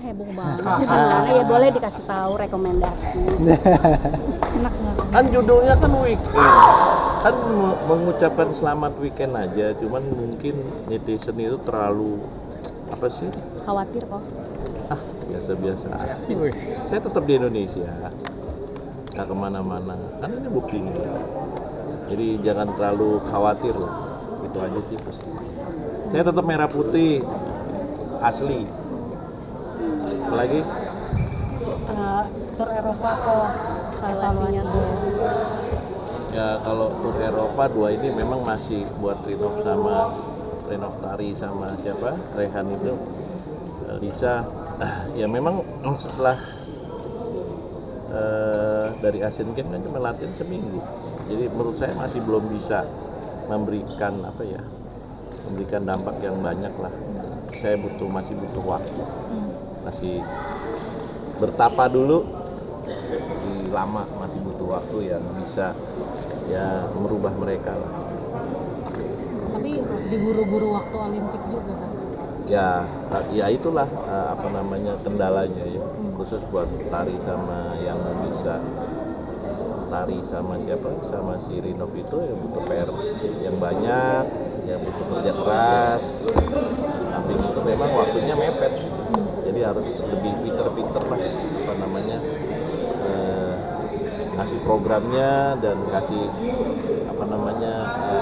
heboh banget. Gimana ya, boleh dikasih tahu rekomendasi. Enak nggak? Kan judulnya kan weekend, kan mengucapkan selamat weekend aja, cuman mungkin netizen itu terlalu apa sih? Khawatir kok. Biasa-biasa. Saya tetap di Indonesia, nggak kemana-mana. Kan ini buktinya. Jadi jangan terlalu khawatir lah. Itu aja sih pasti. Saya tetap merah putih asli. Apalagi Tur Eropa kok evaluasinya tuh. ya kalau tur Eropa 2 ini memang masih buat Renov Tari sama siapa? Rehan itu Lisa. Ya memang setelah dari Asian Games kan cuma latihan seminggu. Jadi menurut saya masih belum bisa memberikan dampak yang banyak lah. Saya masih butuh waktu. Masih bertapa dulu. Masih lama, masih butuh waktu yang bisa merubah mereka lah. Tapi diburu-buru waktu Olimpik juga kan? Ya itulah kendalanya ya. Khusus buat Tari sama yang bisa Tari sama si Rinov itu ya butuh PR yang banyak, ya butuh kerja keras. Tapi itu memang waktunya mepet. Jadi harus lebih pinter-pinter lah kasih programnya dan kasih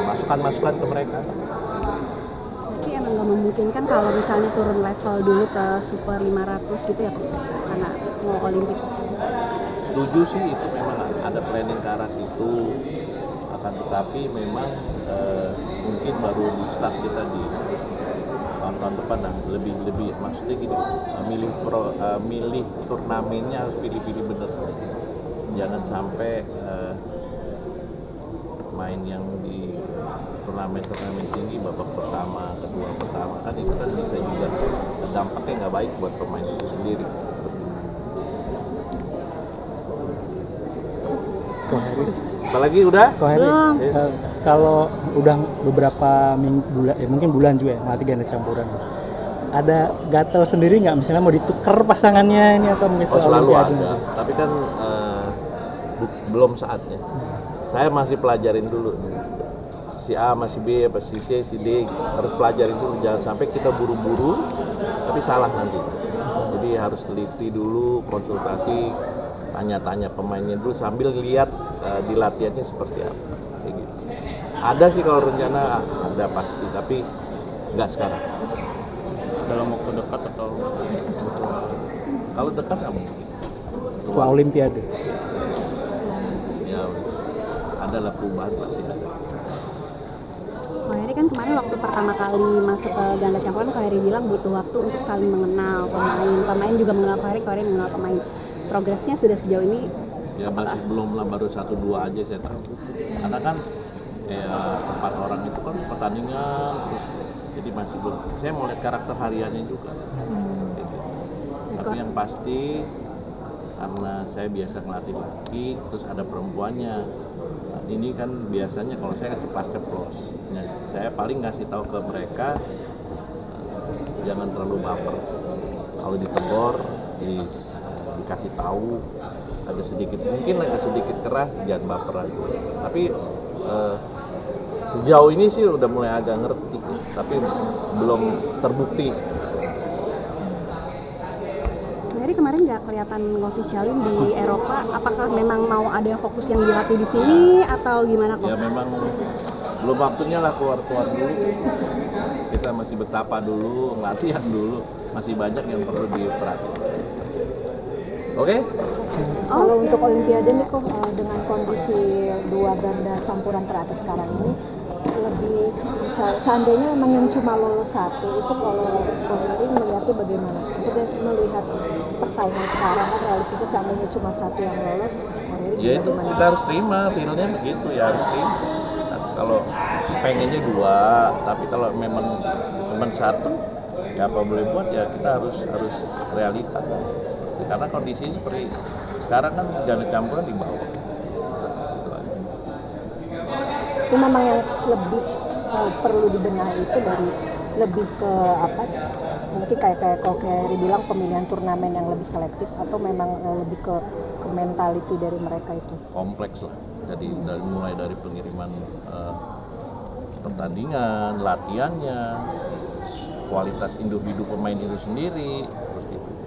masukan-masukan ke mereka. Pasti emang gak memungkinkan kalau misalnya turun level dulu ke Super 500 gitu ya, karena mau Olimpik. Setuju sih, itu memang ada planning ke arah situ. Akan tetapi memang mungkin baru di start kita di tahun-tahun depan lebih maksudnya gini, milih turnamennya harus pilih-pilih bener. Jangan sampai main yang di turnamen tinggi babak pertama, kedua kan itu kan bisa juga dampaknya nggak baik buat pemain itu sendiri. Apalagi udah? Belum. Kalau udah beberapa mungkin bulan juga ya melatih ganda campuran, ada gatel sendiri nggak misalnya mau ditukar pasangannya ini atau misalnya selalu ada, tapi kan belum saatnya. Saya masih pelajarin dulu si A masih B, si C, si D, harus pelajarin dulu, jangan sampai kita buru-buru tapi salah nanti. Jadi harus teliti dulu, konsultasi, tanya-tanya pemainnya dulu sambil lihat di latihannya seperti apa. Kayak gitu. Ada sih kalau rencana, ada pasti, tapi nggak sekarang. Dalam waktu dekat atau kalau dekat nggak mungkin. Setelah Olimpiade. Ya adalah perubahan pasti ada. Ko Heri kan kemarin waktu pertama kali masuk ke ganda campuran, Ko Heri bilang butuh waktu untuk saling mengenal pemain juga mengenal Ko Heri mengenal pemain. Progresnya sudah sejauh ini? Ya masih belum lah, baru 1-2 aja saya tahu. Karena kan 4 orang itu kan pertandingan terus, jadi masih belum. Saya mau lihat karakter hariannya juga. Gitu. Tapi yang pasti karena saya biasa ngelatih laki, terus ada perempuannya. Nah, ini kan biasanya kalau saya ceplos. Nah, saya paling ngasih tahu ke mereka jangan terlalu baper. Kalau ditegur, dikasih tahu agak sedikit keras, jangan baper aja. Tapi sejauh ini sih udah mulai agak ngerti, tapi belum terbukti. Jadi kemarin nggak kelihatan ngofisialin di Eropa, apakah memang mau ada yang fokus yang dilatih di sini atau gimana kok? Ya memang belum waktunya lah keluar dulu. Kita masih betapa dulu, latihan dulu, masih banyak yang perlu diperhatikan. Oke? Kalau untuk Olimpiade nih kok dengan kondisi 2 ganda campuran teratas sekarang ini lebih seandainya memang yang cuma lolos 1 itu, kalau Heri melihatnya bagaimana? Untuk melihat persaingan sekarang kan realistisnya seandainya cuma 1 yang lolos, Ya itu kita harus terima, realnya begitu ya, harus terima. Kalau pengennya 2, tapi kalau memang 1 ya apa boleh buat, ya kita harus realita. Karena kondisi seperti sekarang kan ganda campuran di bawah. Itu memang yang lebih perlu dibenahi itu dari lebih ke apa, mungkin kayak kalau Heri bilang pemilihan turnamen yang lebih selektif, atau memang lebih ke mentality dari mereka itu? Kompleks lah, jadi mulai dari pengiriman pertandingan, latihannya, kualitas individu pemain itu sendiri,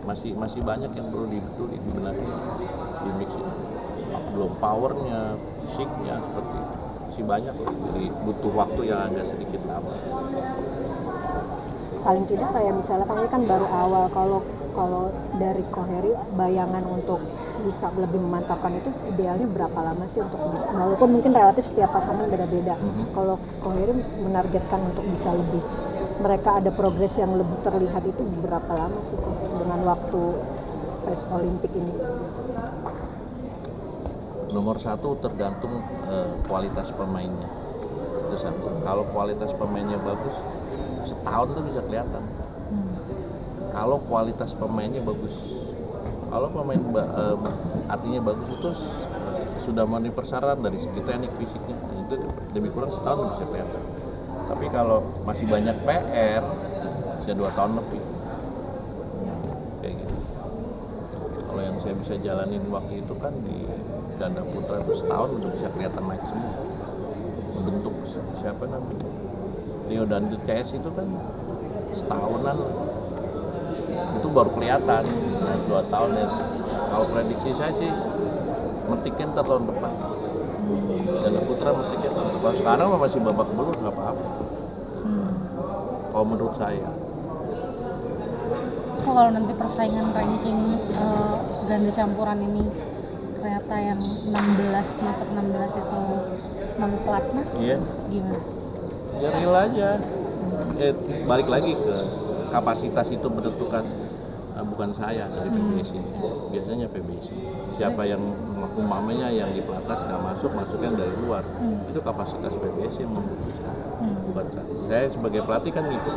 masih banyak yang perlu dibenahi, di mix ini. Belum powernya, fisiknya seperti itu, masih banyak lah. Jadi butuh waktu yang agak sedikit lama. Paling tidak kayak misalnya kami kan baru awal, kalau dari Koheri bayangan untuk bisa lebih memantapkan itu idealnya berapa lama sih untuk bisa, walaupun mungkin relatif setiap pasangan beda-beda. Kalau Koheri menargetkan untuk bisa lebih, mereka ada progres yang lebih terlihat itu berapa lama sih kok dengan waktu pres Olimpik ini? Nomor satu tergantung kualitas pemainnya, itu satu. Kalau kualitas pemainnya bagus, setahun tuh bisa kelihatan. Kalau kualitas pemainnya bagus, kalau pemain artinya bagus itu sudah memenuhi persyaratan dari segi teknik fisiknya, itu lebih kurang setahun bisa kelihatan. Tapi kalau masih banyak PR, bisa 2 tahun lebih, kayak gitu. Kalau yang saya bisa jalanin waktu itu kan di ganda putra itu setahun udah bisa kelihatan naik semua, membentuk siapa namanya Rio dan CS itu kan setahunan itu baru kelihatan. Nah, 2 tahun ya. Kalau prediksi saya sih metikin tahun depan, ganda putra metikin tahun depan. Sekarang masih babak belur, nggak apa-apa kalau menurut saya. Kalau nanti persaingan ranking ganda campuran ini ternyata yang 16 masuk 16 itu non pelatnas, Iya. gimana? Ya real aja. Balik lagi ke kapasitas itu menentukan, bukan saya dari PBSI. Biasanya PBSI. Siapa yang umpamanya yang di pelatnas nggak masuknya dari luar. Itu kapasitas PBSI yang memutuskan, bukan saya. Saya sebagai pelatih kan gitu.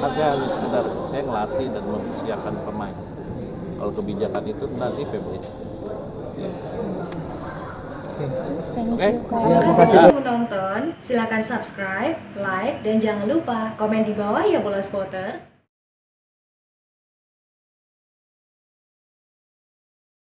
Kan saya hanya sekedar saya ngelatih dan mempersiapkan pemain. Kalau kebijakan itu nanti PBSI. Thank Oke. you. Terima kasih sudah menonton. Silakan subscribe, like, dan jangan lupa komen di bawah ya bola spotter.